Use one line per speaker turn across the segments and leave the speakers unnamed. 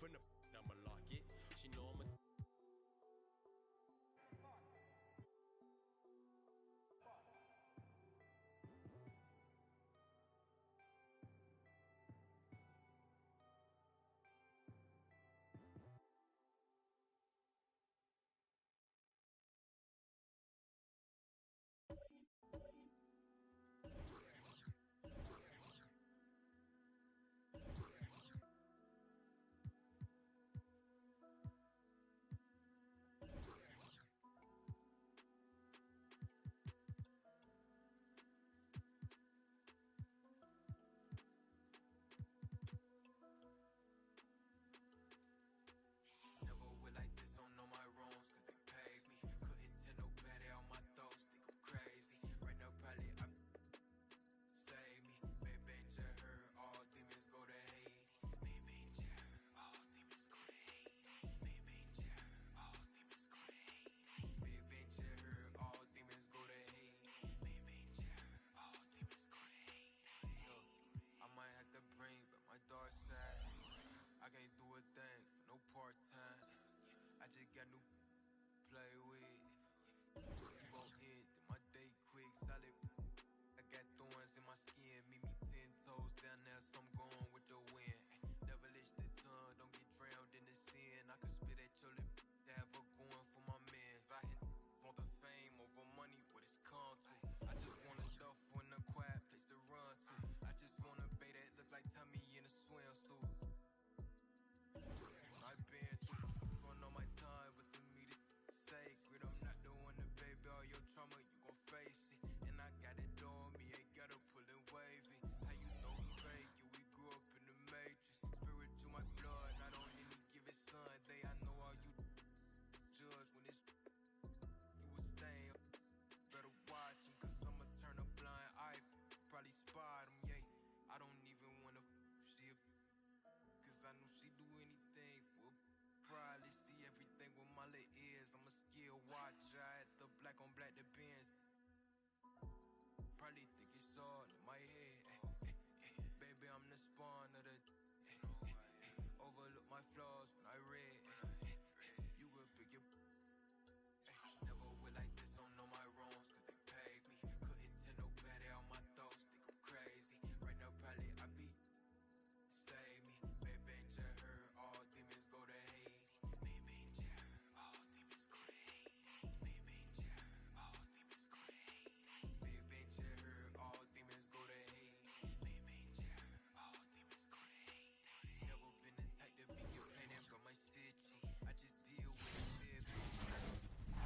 from the I'ma lock it. She know I'ma.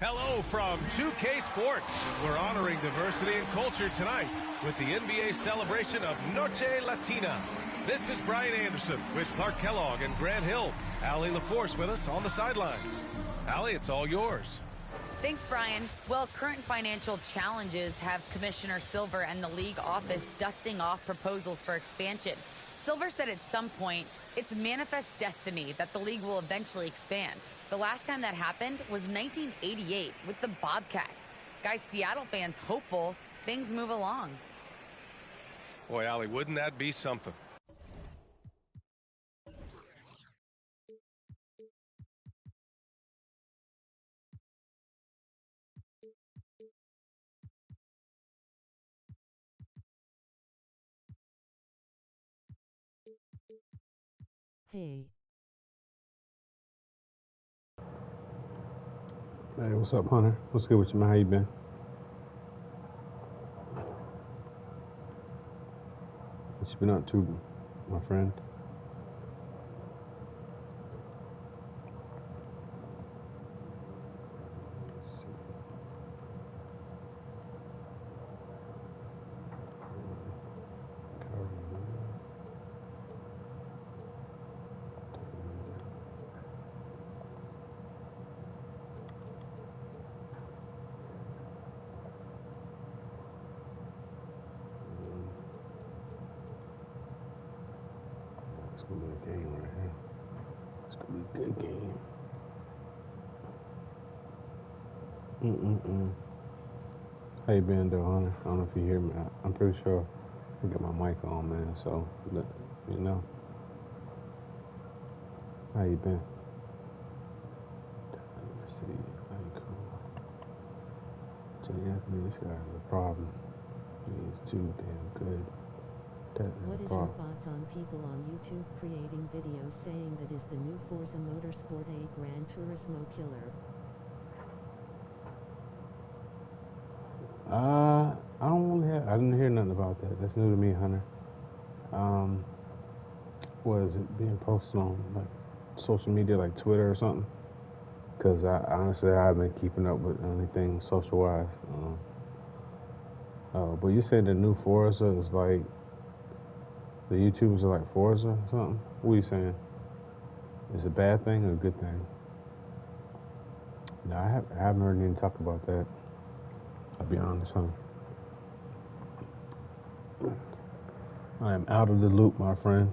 Hello from 2K Sports. We're honoring diversity and culture tonight with the NBA celebration of Noche Latina. This is Brian Anderson with Clark Kellogg and Grant Hill. Allie LaForce with us on the sidelines. Allie, it's all yours.
Thanks, Brian. Well, current financial challenges have Commissioner Silver and the league office dusting off proposals for expansion. Silver said at some point, it's manifest destiny that the league will eventually expand. The last time that happened was 1988 with the Bobcats. Guys, Seattle fans hopeful things move along.
Boy, Allie, wouldn't that be something?
Hey.
Hey, what's up, Hunter? What's good with you, man? How you been? What you been up to, my friend? It's gonna be a game right here. It's gonna be a good game. How you been, though, Hunter? I don't know if you hear me. I'm pretty sure I got my mic on, man. So, you know. How you been? Let's see. How you cool? Jay Anthony, this guy is a problem. He is too damn good.
What is your thoughts on people on YouTube creating videos saying that is the new Forza Motorsport a Gran Turismo killer?
I didn't hear nothing about that. That's new to me, Hunter. Was it being posted on like social media, like Twitter or something? Because I honestly haven't been keeping up with anything social wise. But you said the new Forza is like the YouTubers are like Forza or something? What are you saying? Is it a bad thing or a good thing? No, I haven't heard anyone talk about that. I'll be honest, huh? I am out of the loop, my friend.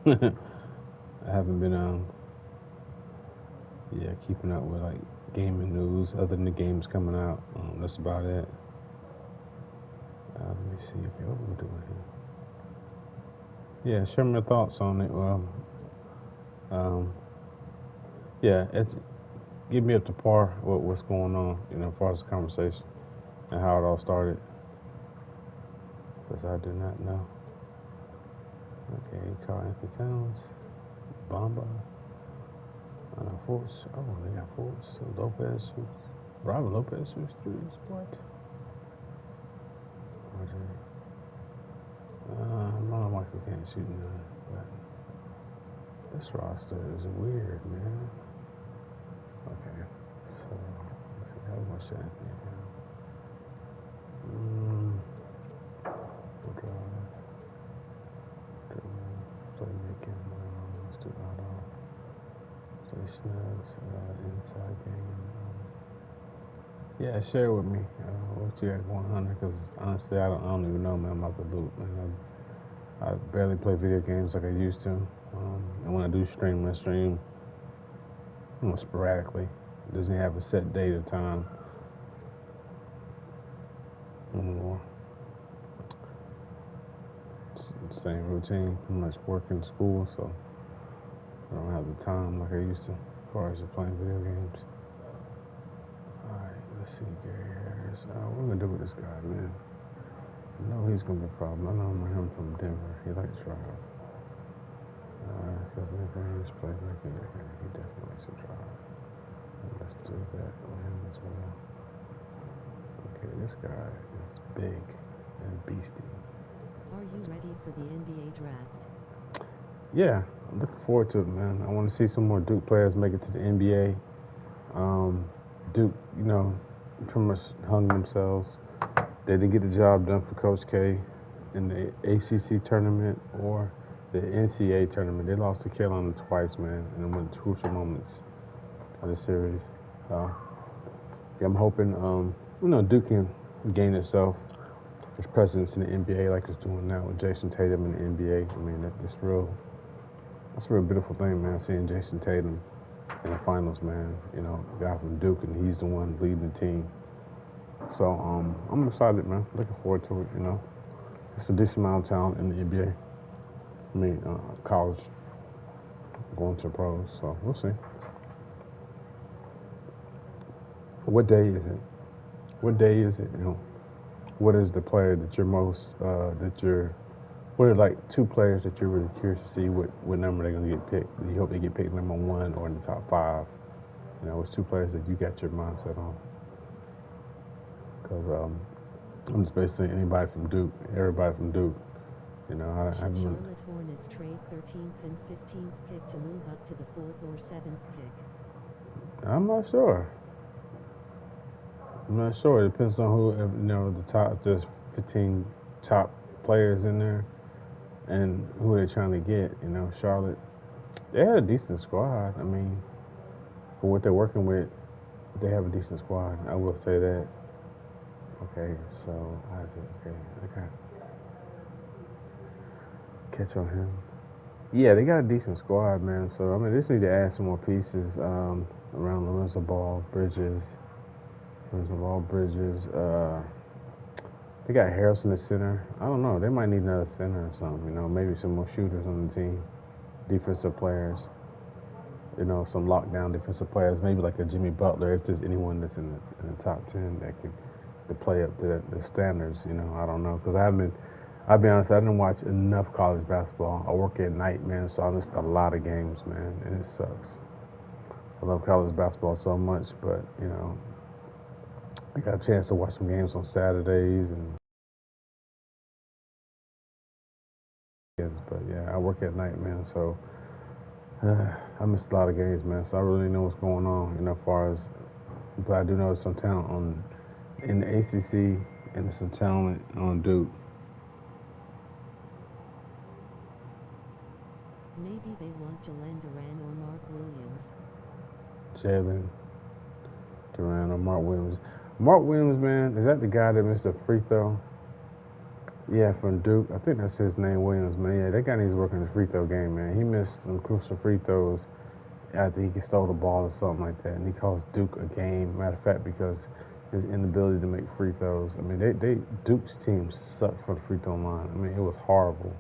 I haven't been, keeping up with like gaming news other than the games coming out. That's about it. Let me see what we're doing here. Yeah, share my thoughts on it. It's get me up to par with what's going on, as far as the conversation and how it all started. Because I do not know. Okay, Carl Anthony Towns, Bamba, Force. Oh, they got Force. Lopez, Robin Lopez, who's threes. What? Michael can't shoot none, but this roster is weird, man. Okay, so let's see how much Anthony now. Playmaking, let's do auto. Play snugs, inside game. Yeah, share with me what you got going on, because honestly, I don't even know, man. I'm out the loop, man. I barely play video games like I used to, and when I do stream, I stream sporadically. It doesn't have a set date or time anymore. Same routine, pretty much work and school, so I don't have the time like I used to as far as playing video games. Alright, let's see, Gary Harris. What am I gonna do with this guy, man? I know he's gonna be a problem. I know him from Denver. He likes to drive. Because Nick James plays like he definitely likes to drive. Let's do that with him as well. Okay, this guy is big and beastie.
Are you ready for the NBA draft?
Yeah, I'm looking forward to it, man. I want to see some more Duke players make it to the NBA. Duke, pretty much hung themselves. They didn't get the job done for Coach K in the ACC tournament or the NCAA tournament. They lost to Carolina twice, man, in one of the crucial moments of the series. I'm hoping, Duke can gain itself its presence in the NBA like it's doing now with Jason Tatum in the NBA. I mean, that's a real beautiful thing, man, seeing Jason Tatum in the finals, man. A guy from Duke, and he's the one leading the team. So I'm excited, man. Looking forward to it, It's a decent amount of talent in the NBA. I mean, college, going to pros, so we'll see. What day is it? What is the player that you're most, what are like two players that you're really curious to see what number they're going to get picked? Do you hope they get picked number 1 or in the top 5? It's two players that you got your mindset on. Because I'm just basically saying everybody from Duke.
Should Charlotte Hornets trade 13th and 15th pick to move up to the 4th or 7th pick?
I'm not sure. It depends on who, the top, there's 15 top players in there and who they're trying to get. Charlotte, they had a decent squad. I mean, for what they're working with, they have a decent squad. I will say that. Okay, so Isaac, okay. Catch on him. Yeah, they got a decent squad, man. So, I mean, they just need to add some more pieces around Lorenzo Ball, Bridges. They got Harrelson at center. I don't know. They might need another center or something. Maybe some more shooters on the team, defensive players. you know, some lockdown defensive players, maybe like a Jimmy Butler, if there's anyone that's in the top 10 that can to play up to the standards. You know, I don't know, because I'll be honest, I didn't watch enough college basketball. I work at night, man, so I missed a lot of games, man, and it sucks. I love college basketball so much, but, you know, I got a chance to watch some games on Saturdays and weekends, but yeah, I work at night, man, so I missed a lot of games, man, so I really know what's going on, you know, as far as, but I do know there's some talent in the ACC, and there's some talent on Duke.
Maybe they want Jalen Duran or Mark Williams.
Jalen Duran or Mark Williams. Mark Williams, man, is that the guy that missed a free throw? Yeah, from Duke. I think that's his name, Williams, man. Yeah, that guy needs to work in the free throw game, man. He missed some crucial free throws after he stole the ball or something like that, and he cost Duke a game. Matter of fact, because his inability to make free throws. I mean, Duke's team sucked from the free throw line. I mean, it was horrible.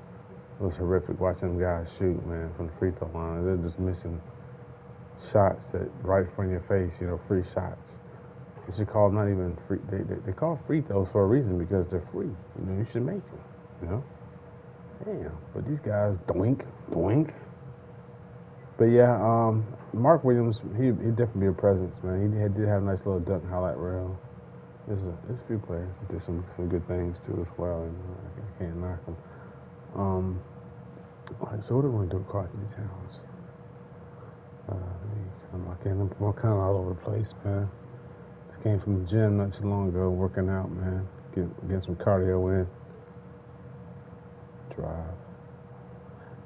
It was horrific watching them guys shoot, man, from the free throw line. They're just missing shots that right in front of your face, you know, free shots. They should call them not even free. They call free throws for a reason, because they're free. You know, you should make them, you know. Damn, but these guys, doink. But yeah, Mark Williams, he'd definitely be a presence, man. He did have a nice little dunk highlight reel. There's a few players that did some good things too as well. You know, I can't knock them. So what do we want to do with Carthage Towns? I'm kind of all over the place, man. Just came from the gym not too long ago, working out, man. Get some cardio in. Drive.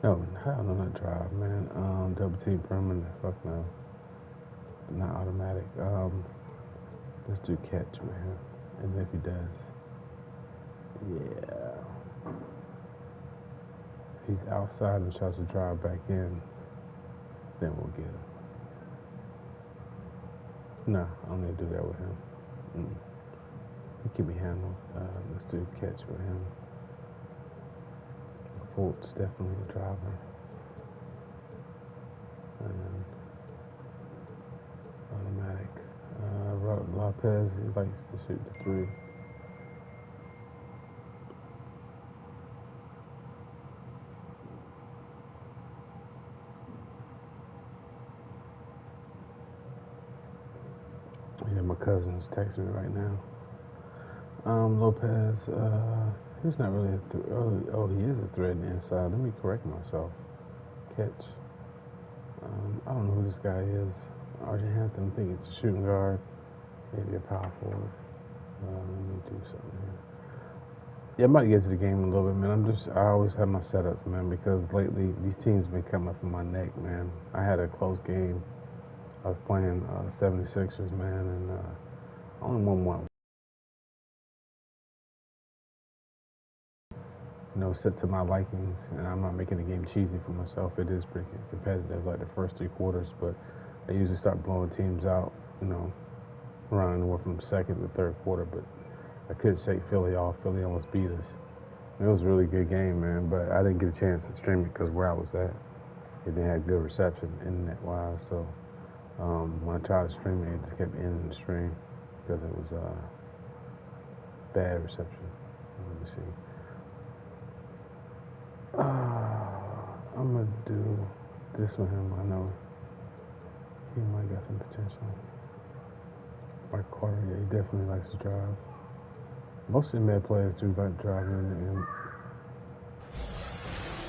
No, hell no, not drive, man. Double team permanent. Fuck no. Not automatic. Let's do catch, man. And if he does, yeah. If he's outside and tries to drive back in, then we'll get him. No, I don't need to do that with him. He can be handled. Let's do catch with him. Fultz definitely a driver. And automatic. Lopez, he likes to shoot the three. Yeah, my cousin's texting me right now. Lopez, he's not really a threat. Oh, he is a threat on the inside. Let me correct myself. Catch. I don't know who this guy is. RJ Hampton, I think it's a shooting guard. Maybe a power forward. Let me do something here. Yeah, I might get to the game a little bit, man. I always have my setups, man, because lately these teams have been coming up in my neck, man. I had a close game. I was playing 76ers, man, and only won. You know, set to my likings, and I'm not making the game cheesy for myself. It is pretty competitive, like the first 3 quarters, but I usually start blowing teams out, you know, around anywhere from the second to the third quarter, but I couldn't shake Philly off. Philly almost beat us. It was a really good game, man, but I didn't get a chance to stream it because where I was at, it didn't have good reception internet-wise, so when I tried to stream it, it just kept ending the stream because it was bad reception. Let me see. I'm going to do this with him. I know he might got some potential. Mike Carter, yeah, he definitely likes to drive. Most NBA players do like driving in.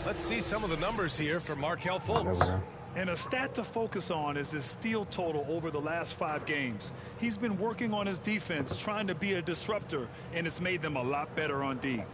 Let's see some of the numbers here for Markelle Fultz.
And a stat to focus on is his steal total over the last 5 games. He's been working on his defense, trying to be a disruptor, and it's made them a lot better on D.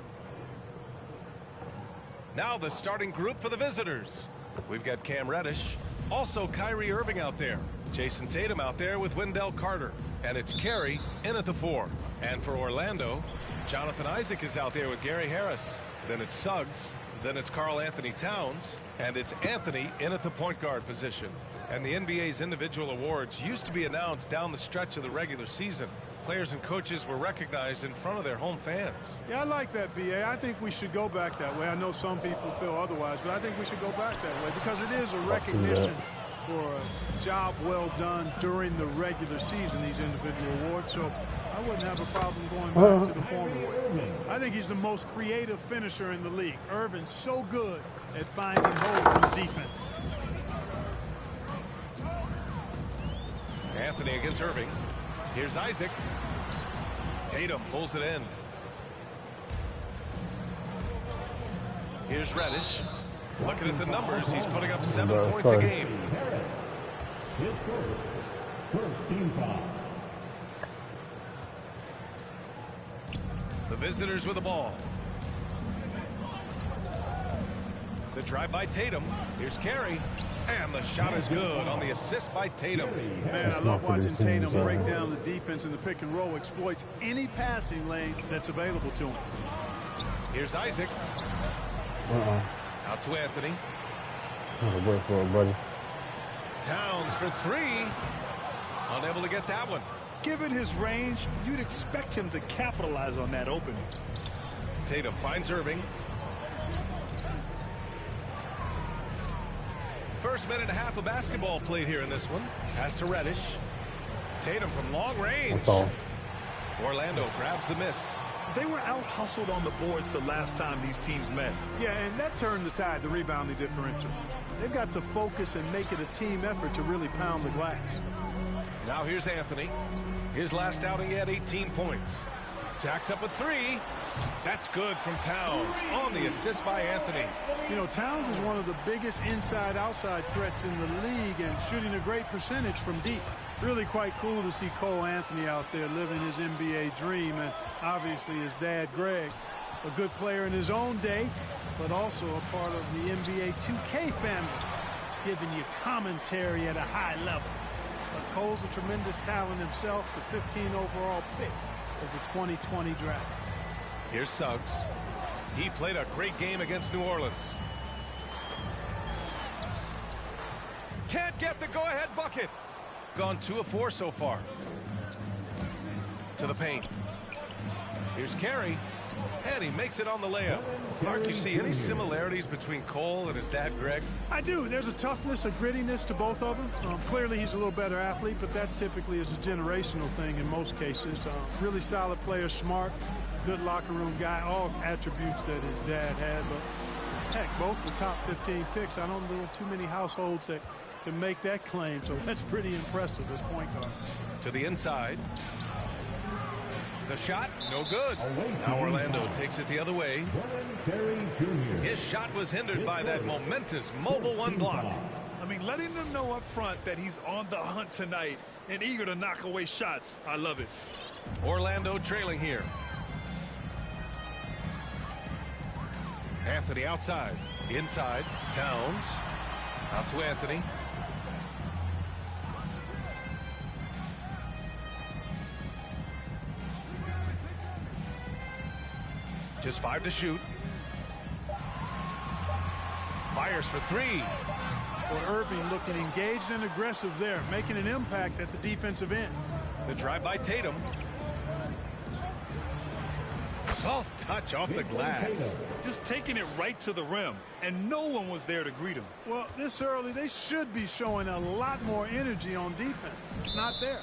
Now the starting group for the visitors. We've got Cam Reddish, also Kyrie Irving out there, Jason Tatum out there with Wendell Carter, and it's Carey in at the 4. And for Orlando, Jonathan Isaac is out there with Gary Harris. Then it's Suggs. Then it's Karl Anthony Towns, and it's Anthony in at the point guard position. And the NBA's individual awards used to be announced down the stretch of the regular season. Players and coaches were recognized in front of their home fans.
Yeah, I like that, B.A. I think we should go back that way. I know some people feel otherwise, but I think we should go back that way because it is a recognition for a job well done during the regular season, these individual awards. So I wouldn't have a problem going back to the former way. I think he's the most creative finisher in the league. Irvin's so good at finding holes in the defense.
Anthony against Irving. Here's Isaac. Tatum pulls it in. Here's Reddish. Looking at the numbers, he's putting up 7 points a game.
His first team foul.
The visitors with the ball. The drive by Tatum. Here's Carey. And the shot is good on the assist by Tatum.
Man, I love watching Tatum break down the defense in the pick and roll, exploits any passing lane that's available to him.
Here's Isaac. Out to Anthony.
Wait for it, buddy.
Towns for three. Unable to get that one.
Given his range, you'd expect him to capitalize on that opening.
Tatum finds Irving. First minute and a half of basketball played here in this one. Pass to Reddish. Tatum from long range. Orlando grabs the miss.
They were out-hustled on the boards the last time these teams met.
Yeah, and that turned the tide, the rebounding differential. They've got to focus and make it a team effort to really pound the glass.
Now here's Anthony. His last outing, he had 18 points. Jacks up a three. That's good from Towns on the assist by Anthony.
You know, Towns is one of the biggest inside-outside threats in the league and shooting a great percentage from deep. Really quite cool to see Cole Anthony out there living his NBA dream, and obviously his dad, Greg, a good player in his own day, but also a part of the NBA2K family, giving you commentary at a high level. But Cole's a tremendous talent himself, the 15 overall pick of the 2020 draft.
Here's Suggs. He played a great game against New Orleans. Can't get the go-ahead bucket. Gone 2 of 4 so far. To the paint. Here's Carey. And he makes it on the layup. Clark, you see any similarities between Cole and his dad, Greg?
I do. There's a toughness, a grittiness to both of them. Clearly, he's a little better athlete, but that typically is a generational thing in most cases. Really solid player, smart, good locker room guy, all attributes that his dad had. But, heck, both the top 15 picks. I don't know too many households that can make that claim, so that's pretty impressive as point guard.
To the inside. The shot, no good. Now Orlando takes it the other way. His shot was hindered by that momentous mobile one block.
I mean, letting them know up front that he's on the hunt tonight and eager to knock away shots. I love it.
Orlando trailing here. Anthony outside. Inside. Towns. Out to Anthony. Just 5 to shoot. Fires for 3.
Well, Irving looking engaged and aggressive there, making an impact at the defensive end.
The drive by Tatum. Soft touch off the glass.
Just taking it right to the rim, and no one was there to greet him.
Well, this early, they should be showing a lot more energy on defense. It's not there.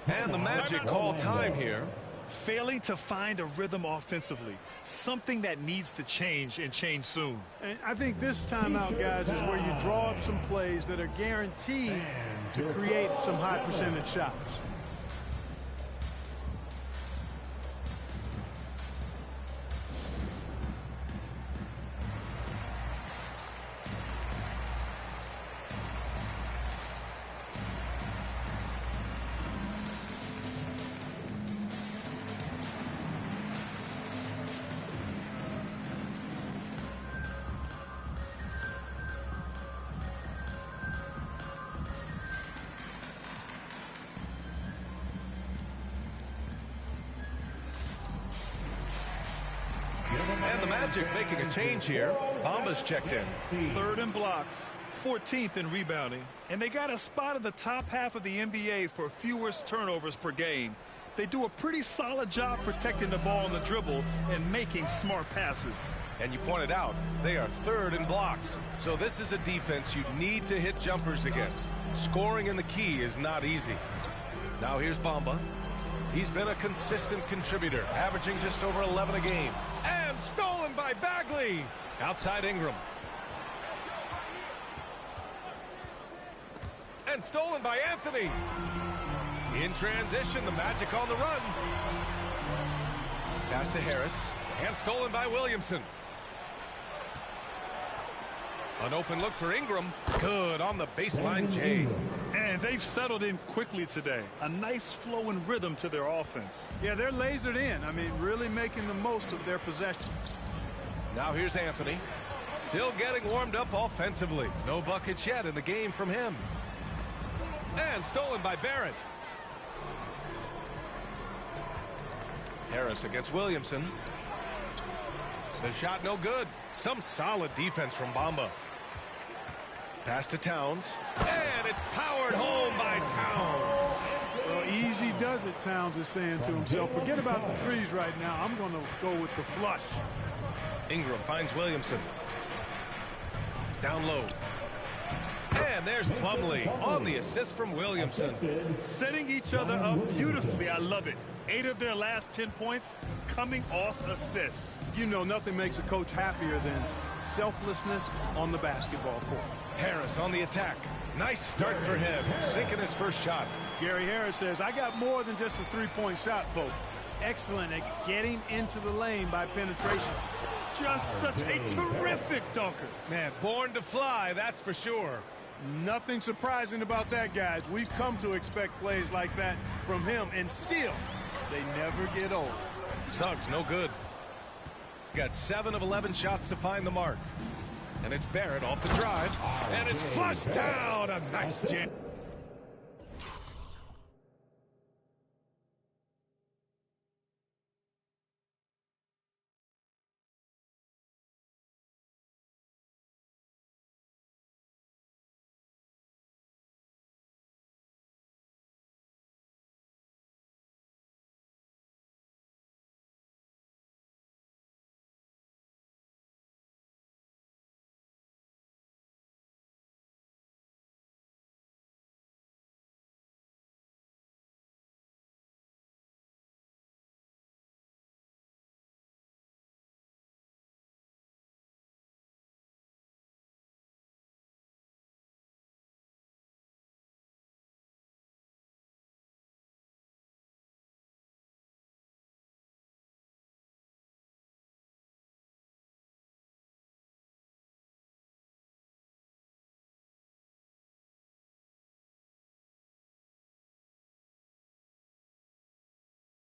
And the Magic call time here.
Failing to find a rhythm offensively, something that needs to change and change soon.
And I think this timeout, guys, is where you draw up some plays that are guaranteed to create some high percentage shots.
And the Magic making a change here. Bamba's checked in.
3rd in blocks, 14th in rebounding, and they got a spot in the top half of the NBA for fewest turnovers per game. They do a pretty solid job protecting the ball on the dribble and making smart passes.
And you pointed out, they are third in blocks. So this is a defense you need to hit jumpers against. Scoring in the key is not easy. Now here's Bamba. He's been a consistent contributor, averaging just over 11 a game. And stolen by Bagley. Outside Ingram. And stolen by Anthony. In transition, the Magic on the run. Pass to Harris. And stolen by Williamson. An open look for Ingram. Good on the baseline, Jay.
And they've settled in quickly today. A nice flow and rhythm to their offense.
Yeah, they're lasered in. I mean, really making the most of their possessions.
Now here's Anthony. Still getting warmed up offensively. No buckets yet in the game from him. And stolen by Barrett. Harris against Williamson. The shot no good. Some solid defense from Bamba. Pass to Towns. And it's powered home by Towns.
Well, easy does it, Towns is saying to himself. Forget about the threes right now. I'm going to go with the flush.
Ingram finds Williamson. Down low. And there's Plumlee on the assist from Williamson.
Setting each other up beautifully. I love it. 8 of their last 10 points coming off assists.
You know, nothing makes a coach happier than selflessness on the basketball court.
Harris on the attack. Nice start for him. Sinking his first shot.
Gary Harris says, I got more than just a three-point shot, folks. Excellent at getting into the lane by penetration.
Just such a terrific dunker.
Man, born to fly, that's for sure.
Nothing surprising about that, guys. We've come to expect plays like that from him, and still, they never get old.
Suggs, no good. Got 7 of 11 shots to find the mark. And it's Barrett off the drive. And it's flushed down. A nice jam.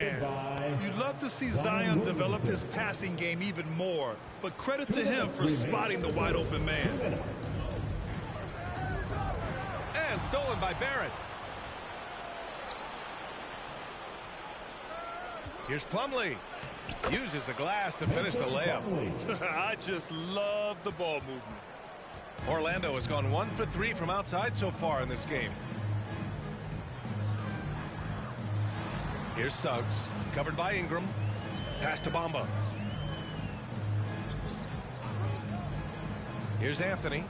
You'd love to see Zion develop his passing game even more, but credit to him for spotting the wide open man.
And stolen by Barrett. Here's Plumlee. Uses the glass to finish the layup.
I just love the ball movement.
Orlando has gone 1 for 3 from outside so far in this game. Here's Suggs, covered by Ingram. Pass to Bamba. Here's Anthony.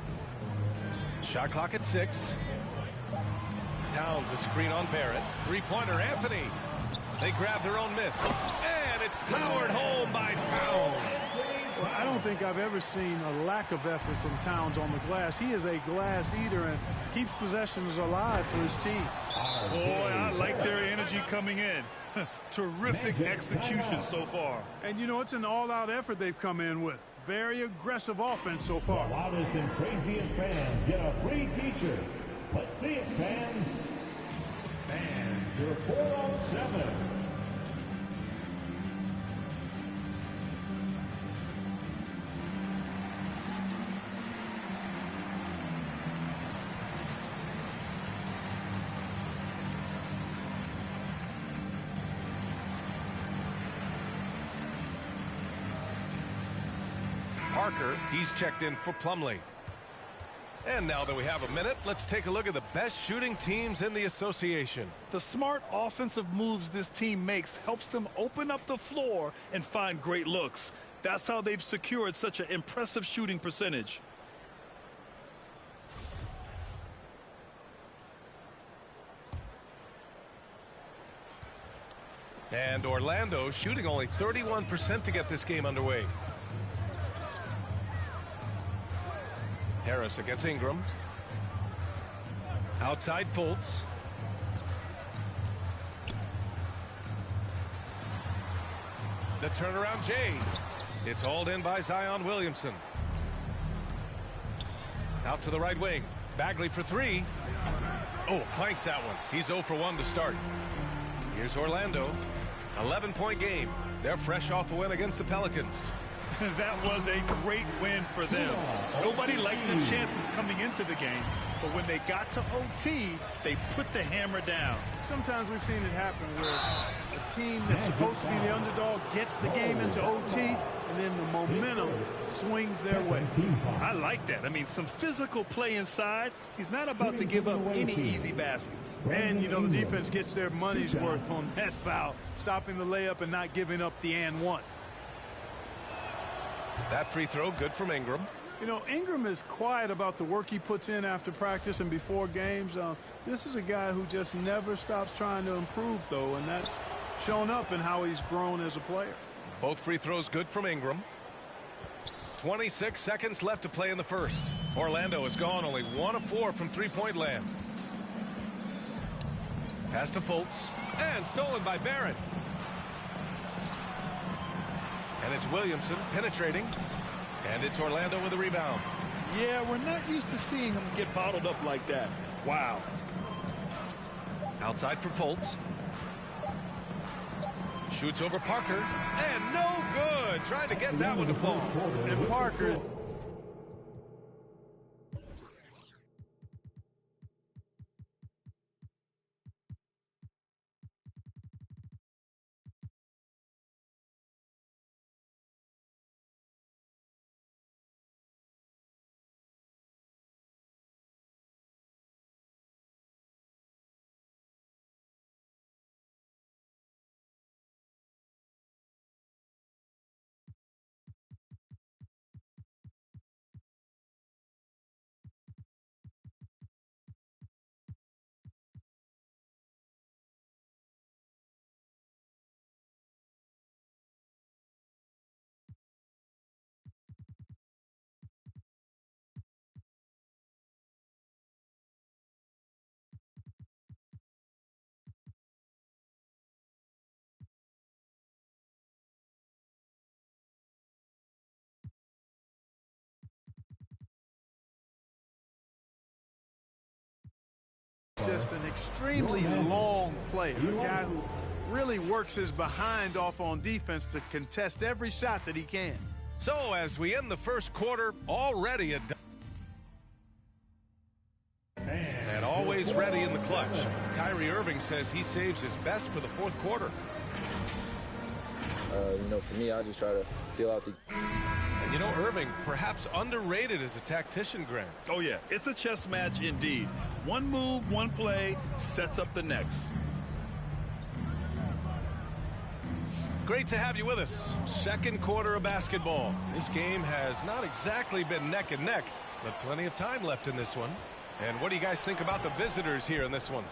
Shot clock at 6. Towns a screen on Barrett. Three-pointer, Anthony. They grab their own miss. And it's powered home by Towns.
Well, I don't think I've ever seen a lack of effort from Towns on the glass. He is a glass eater and keeps possessions alive for his team.
Boy, I like their energy coming in. Terrific execution so far.
And, you know, it's an all-out effort they've come in with. Very aggressive offense so far.
The loudest and craziest fans get a free t-shirt. Let's see it, fans. And your 4-on-7.
Parker, he's checked in for Plumlee. And now that we have a minute, let's take a look at the best shooting teams in the association.
The smart offensive moves this team makes helps them open up the floor and find great looks. That's how they've secured such an impressive shooting percentage.
And Orlando shooting only 31% to get this game underway. Harris against Ingram. Outside Fultz. The turnaround Jay. It's hauled in by Zion Williamson. Out to the right wing. Bagley for three. Oh, clanks that one. He's 0 for 1 to start. Here's Orlando. 11-point game. They're fresh off a win against the Pelicans.
That was a great win for them. Nobody liked their chances coming into the game, but when they got to OT, they put the hammer down.
Sometimes we've seen it happen where a team that's supposed to be the underdog gets the game into OT, and then the momentum swings their way.
I like that. I mean, some physical play inside. He's not about to give up any easy baskets.
And, you know, the defense gets their money's worth on that foul, stopping the layup and not giving up the and one.
That free throw good from Ingram.
You know, Ingram is quiet about the work he puts in after practice and before games. This is a guy who just never stops trying to improve, though, and that's shown up in how he's grown as a player.
Both free throws good from Ingram. 26 seconds left to play in the first. Orlando has gone only 1 of 4 from three-point land. Pass to Fultz. And stolen by Barrett. And it's Williamson penetrating. And it's Orlando with a rebound.
Yeah, we're not used to seeing him get bottled up like that. Wow.
Outside for Fultz. Shoots over Parker. And no good. Trying to get that one to fall.
And Parker... Just an extremely long player, a guy who really works his behind off on defense to contest every shot that he can.
So as we end the first quarter, already a... And always ready in the clutch. Kyrie Irving says he saves his best for the fourth quarter.
You know, for me, I just try to feel out the...
And you know, Irving, perhaps underrated as a tactician, Grant.
Oh, yeah. It's a chess match indeed. One move, one play, sets up the next.
Great to have you with us. Second quarter of basketball. This game has not exactly been neck and neck, but plenty of time left in this one. And what do you guys think about the visitors here in this one?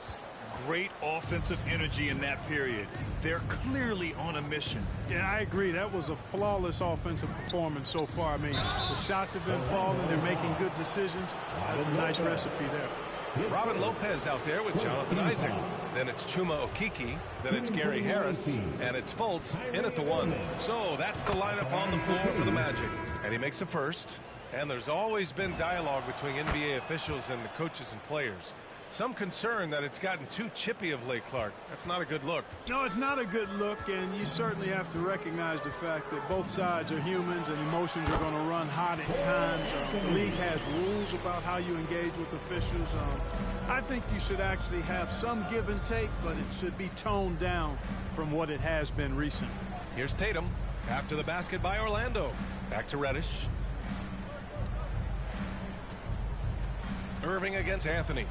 Great offensive energy in that period. They're clearly on a mission.
Yeah, I agree. That was a flawless offensive performance so far. I mean, the shots have been falling. They're making good decisions. That's a nice recipe there.
Robin Lopez out there with Jonathan Isaac. Then it's Chuma Okeke. Then it's Gary Harris. And it's Fultz in at the one. So that's the lineup on the floor for the Magic. And he makes a first. And there's always been dialogue between NBA officials and the coaches and players. Some concern that it's gotten too chippy of late, Clark. That's not a good look.
No, it's not a good look, and you certainly have to recognize the fact that both sides are humans and emotions are going to run hot at times. The league has rules about how you engage with officials. I think you should actually have some give and take, but it should be toned down from what it has been recently.
Here's Tatum after the basket by Orlando. Back to Reddish. Irving against Anthony.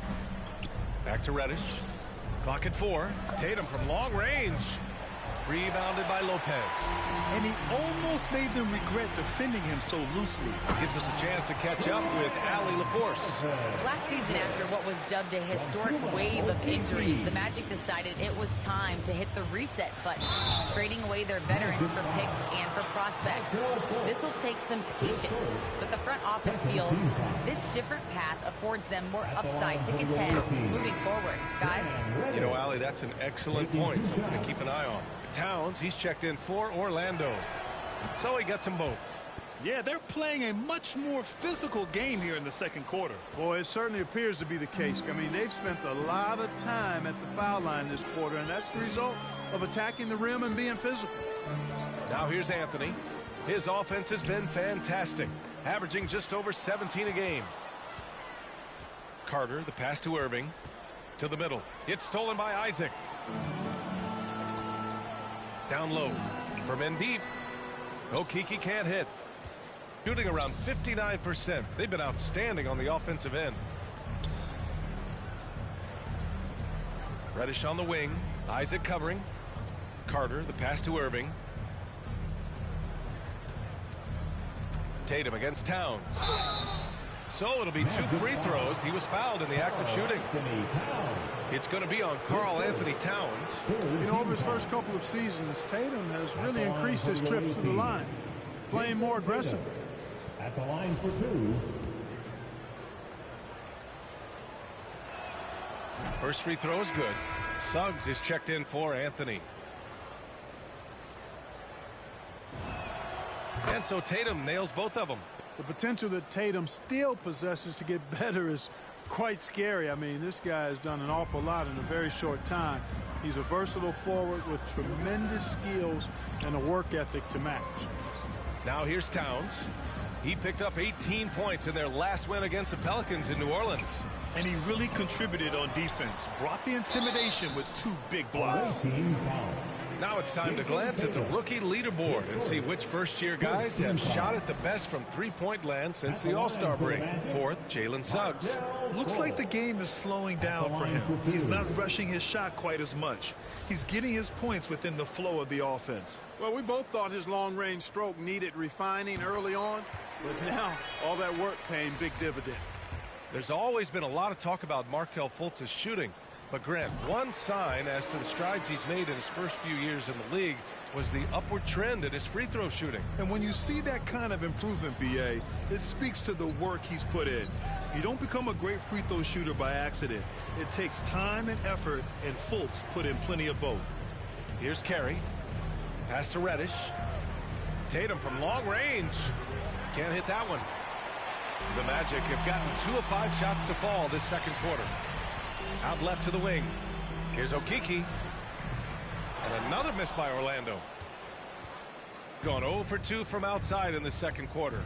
Back to Reddish. Clock at 4. Tatum from long range. Rebounded by Lopez.
And he almost made them regret defending him so loosely.
Gives us a chance to catch up with Allie LaForce.
Last season, after what was dubbed a historic wave of injuries, the Magic decided it was time to hit the reset button, trading away their veterans for picks and for prospects. This will take some patience, but the front office feels this different path affords them more upside to contend moving forward. Guys?
You know, Allie, that's an excellent point, something to keep an eye on. Towns, he's checked in for Orlando. So he gets them both.
Yeah, they're playing a much more physical game here in the second quarter.
Boy, it certainly appears to be the case. I mean, they've spent a lot of time at the foul line this quarter, and that's the result of attacking the rim and being physical.
Now here's Anthony. His offense has been fantastic, averaging just over 17 a game. Carter, the pass to Irving. To the middle. It's stolen by Isaac. Down low from in deep. Okeke can't hit. Shooting around 59%. They've been outstanding on the offensive end. Reddish on the wing. Isaac covering. Carter, the pass to Irving. Tatum against Towns. So it'll be 2 free throws. He was fouled in the act of shooting. It's going to be on Karl Anthony Towns.
You know, over his first couple of seasons, Tatum has really increased his trips to the line, playing more aggressively.
At the line for 2.
First free throw is good. Suggs is checked in for Anthony. And so Tatum nails both of them.
The potential that Tatum still possesses to get better is quite scary. I mean, this guy has done an awful lot in a very short time. He's a versatile forward with tremendous skills and a work ethic to match.
Now here's Towns. He picked up 18 points in their last win against the Pelicans in New Orleans.
And he really contributed on defense. Brought the intimidation with 2 big blocks.
Now it's time to glance at the rookie leaderboard and see which first-year guys have shot it the best from three-point land since the All-Star break. 4th, Jalen Suggs.
Looks like the game is slowing down for him. He's not rushing his shot quite as much. He's getting his points within the flow of the offense.
Well, we both thought his long-range stroke needed refining early on, but now all that work paying big dividend.
There's always been a lot of talk about Markelle Fultz's shooting. But Grant, one sign as to the strides he's made in his first few years in the league was the upward trend in his free throw shooting.
And when you see that kind of improvement, B.A., it speaks to the work he's put in. You don't become a great free throw shooter by accident. It takes time and effort, and Fultz put in plenty of both.
Here's Carey. Pass to Reddish. Tatum from long range. Can't hit that one. The Magic have gotten 2 of 5 shots to fall this second quarter. Out left to the wing. Here's Okeke. And another miss by Orlando. Gone 0 for 2 from outside in the second quarter.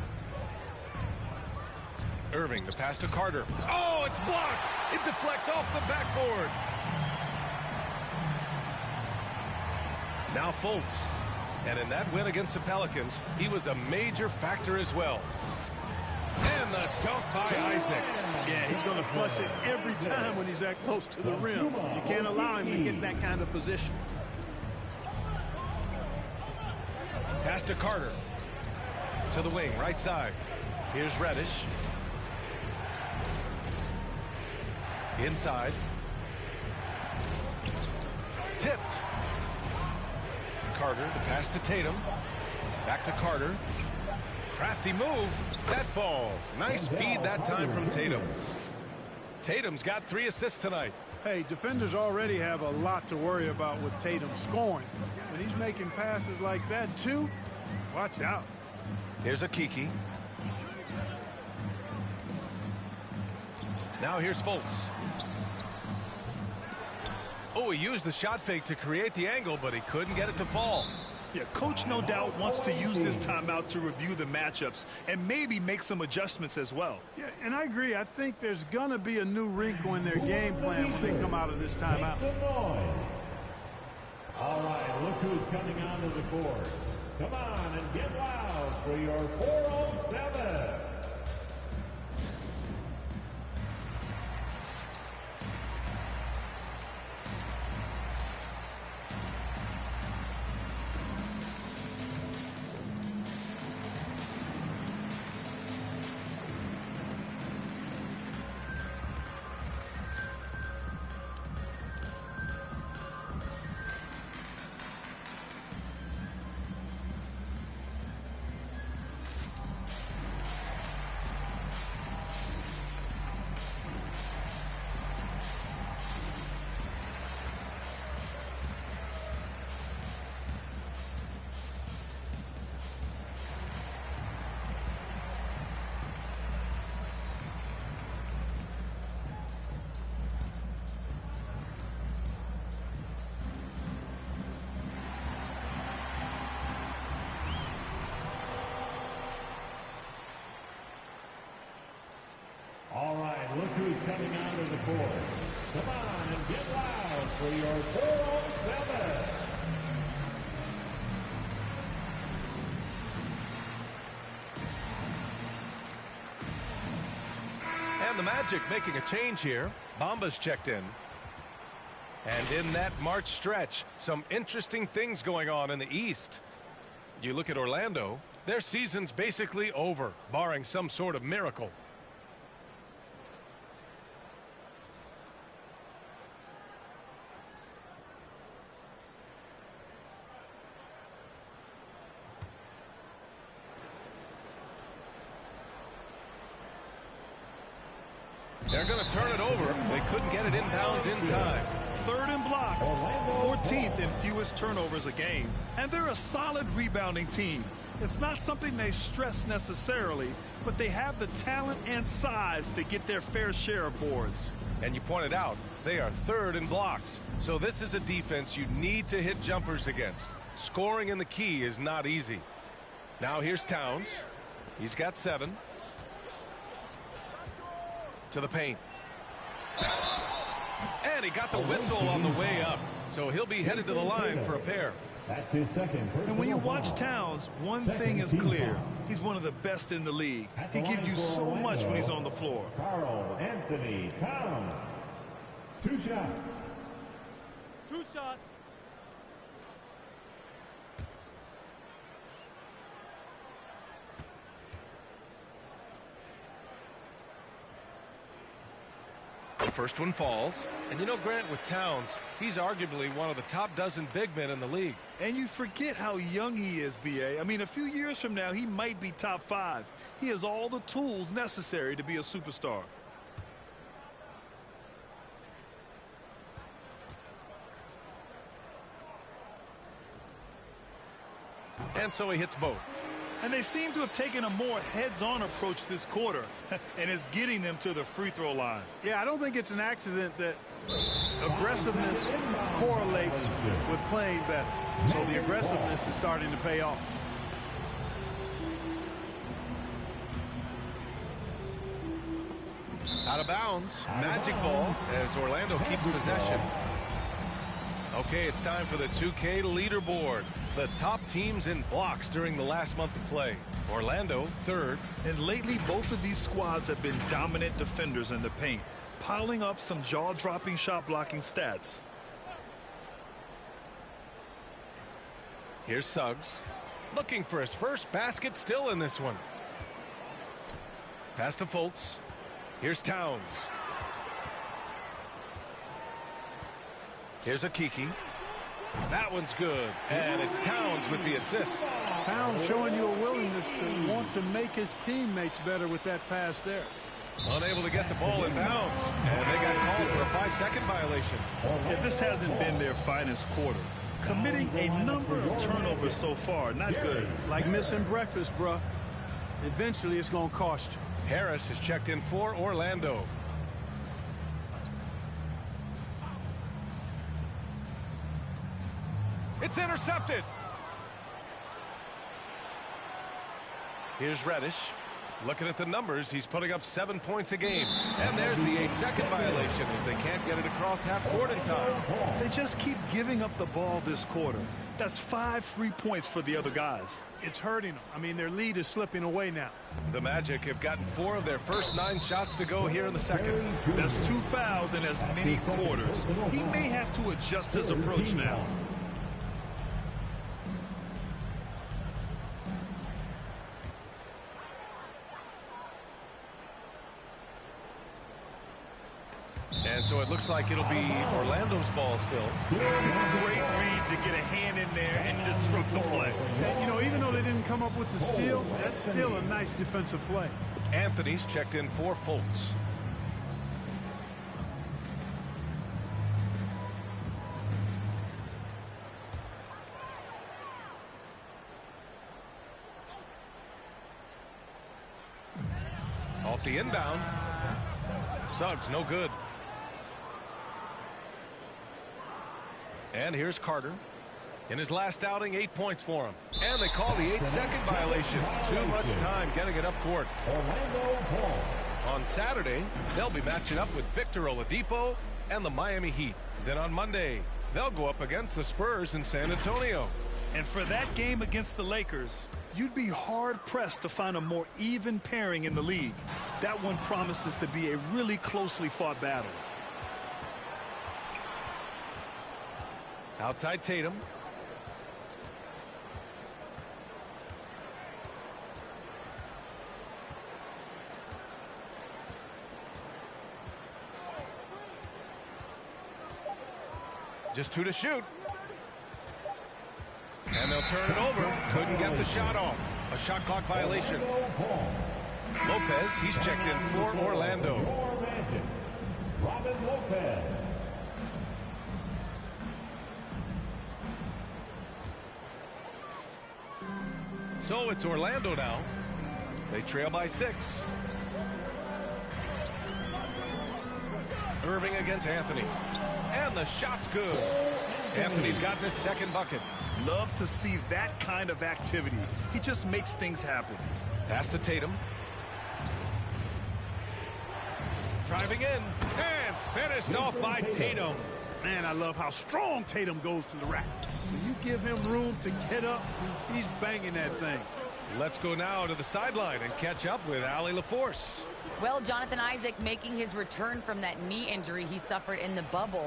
Irving, the pass to Carter. Oh, it's blocked. It deflects off the backboard. Now Fultz. And in that win against the Pelicans, he was a major factor as well. And the dunk by Isaac.
Yeah, he's going to flush it every time when he's that close to the rim. You can't allow him to get that kind of position.
Pass to Carter. To the wing, right side. Here's Reddish. Inside. Tipped. Carter, the pass to Tatum. Back to Carter. Crafty move. That falls. Nice feed that time from Tatum. Tatum's got 3 assists tonight.
Hey, defenders already have a lot to worry about with Tatum scoring. When he's making passes like that, too, watch out.
Here's Okeke. Now here's Fultz. Oh, he used the shot fake to create the angle, but he couldn't get it to fall.
Yeah, coach no doubt wants to use this timeout to review the matchups and maybe make some adjustments as well.
Yeah, and I agree. I think there's going to be a new wrinkle in their game plan when they come out of this timeout.
All right, look who's coming onto the court. Come on and get loud for your 4-on-7. onto the court. Come on and get loud for your 407.
And the Magic making a change here. Bamba's checked in. And in that March stretch, some interesting things going on in the East. You look at Orlando, their season's basically over, barring some sort of miracle. They're going to turn it over. They couldn't get it inbounds in time.
Third and blocks, 14th in fewest turnovers a game, and they're a solid rebounding team. It's not something they stress necessarily, but they have the talent and size to get their fair share of boards.
And you pointed out, they are third in blocks. So this is a defense you need to hit jumpers against. Scoring in the key is not easy. Now here's Towns. He's got 7. To the paint. And he got the whistle on the way up. So he'll be headed to the line for a pair.
That's his second personal
And when you watch
foul.
Towns, one
Second
thing is
team
clear.
foul.
He's one of the best in the league.
At the
He gives
line
you
for
so much when he's
Orlando,
on the floor.
Carl Anthony Towns. 2 shots.
2 shots.
The first one falls. And you know, Grant, with Towns, he's arguably one of the top dozen big men in the league.
And you forget how young he is, B.A. I mean, a few years from now, he might be top 5. He has all the tools necessary to be a superstar.
And so he hits both.
And they seem to have taken a more heads-on approach this quarter, and it's getting them to the free throw line.
Yeah, I don't think it's an accident that aggressiveness correlates with playing better. So the aggressiveness is starting to pay off.
Out of bounds. Magic ball as Orlando keeps possession. Okay, it's time for the 2K leaderboard. The top teams in blocks during the last month of play. Orlando, 3rd.
And lately, both of these squads have been dominant defenders in the paint, piling up some jaw-dropping shot-blocking stats.
Here's Suggs. Looking for his first basket still in this one. Pass to Fultz. Here's Towns. Here's Akiki. That one's good. And it's Towns with the assist.
Towns showing you a willingness to want to make his teammates better with that pass there.
Unable to get the ball in bounds. And they got called for a 5-second violation.
Yeah, this hasn't been their finest quarter. Committing a number of turnovers so far, not good.
Like missing breakfast, bruh. Eventually, it's going to cost you.
Harris is checked in for Orlando. It's intercepted. Here's Reddish. Looking at the numbers, he's putting up 7 points a game. And there's the 8-second violation as they can't get it across half court in time.
They just keep giving up the ball this quarter. That's 5 free points for the other guys.
It's hurting them. I mean, their lead is slipping away now.
The Magic have gotten 4 of their first 9 shots to go here in the second.
That's 2 fouls in as many quarters. He may have to adjust his approach now.
And so it looks like it'll be Orlando's ball still.
Great read to get a hand in there and disrupt the play.
And, you know, even though they didn't come up with the steal, that's still a nice defensive play.
Anthony's checked in for Fultz. Off the inbound. Suggs, no good. And here's Carter. In his last outing, 8 points for him. And they call the 8-second violation. Too much time getting it up court.
Orlando Paul.
On Saturday, they'll be matching up with Victor Oladipo and the Miami Heat. Then on Monday, they'll go up against the Spurs in San Antonio.
And for that game against the Lakers, you'd be hard-pressed to find a more even pairing in the league. That one promises to be a really closely fought battle.
Outside Tatum. Just 2 to shoot. And they'll turn it over. Couldn't get the shot off. A shot clock violation. Lopez, he's checked in for Orlando.
Robin Lopez.
So it's Orlando now. They trail by 6. Irving against Anthony. And the shot's good. Anthony's gotten his second bucket.
Love to see that kind of activity. He just makes things happen.
Pass to Tatum. Driving in. And finished off by Tatum.
Man, I love how strong Tatum goes to the rack. When you give him room to get up, he's banging that thing.
Let's go now to the sideline and catch up with Allie LaForce.
Well, Jonathan Isaac making his return from that knee injury he suffered in the bubble.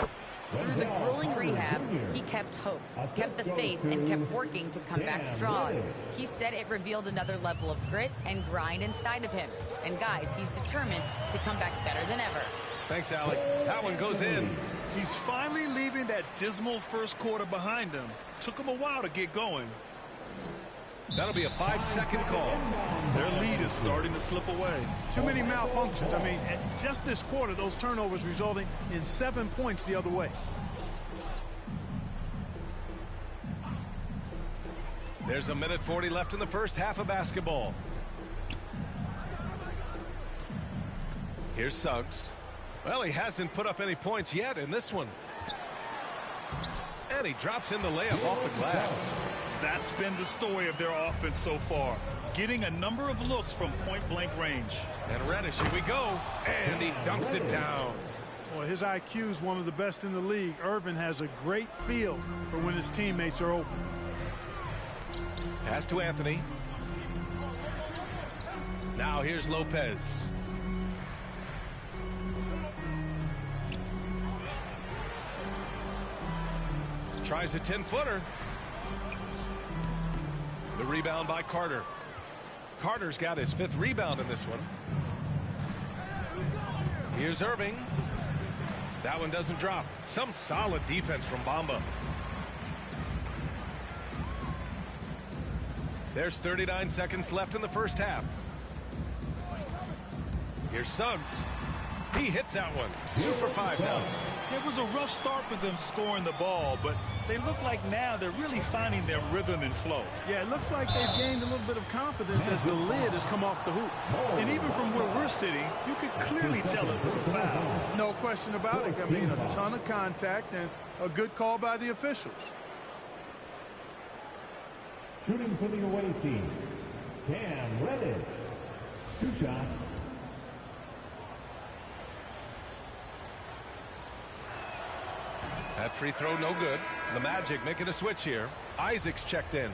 Through the grueling rehab, he kept hope, kept the faith, and kept working to come back strong. He said it revealed another level of grit and grind inside of him. And guys, he's determined to come back better than ever.
Thanks, Allie. That one goes in.
He's finally leaving that dismal first quarter behind him. Took him a while to get going.
That'll be a 5-second call.
Their lead is starting to slip away.
Too many malfunctions. I mean, just this quarter, those turnovers resulting in 7 points the other way.
There's a minute 40 left in the first half of basketball. Here's Suggs. Well, he hasn't put up any points yet in this one. And he drops in the layup off the glass.
That's been the story of their offense so far. Getting a number of looks from point-blank range.
And Reddish, here we go. And he dunks it down.
Well, his IQ is one of the best in the league. Irvin has a great feel for when his teammates are open.
Pass to Anthony. Now here's Lopez. Tries a 10-footer. The rebound by Carter. Carter's got his 5th rebound in this one. Here's Irving. That one doesn't drop. Some solid defense from Bamba. There's 39 seconds left in the first half. Here's Suggs. He hits that one. 2 for 5 now.
It was a rough start for them scoring the ball, but they look like now they're really finding their rhythm and flow.
Yeah, it looks like they've gained a little bit of confidence as the lid has come off the hoop.
And even from where we're sitting, you could clearly tell it was a foul.
No question about it. I mean, a ton of contact and a good call by the officials.
Shooting for the away team, Cam Reddish. 2 shots.
That free throw no good. The Magic making a switch here. Isaac's checked in.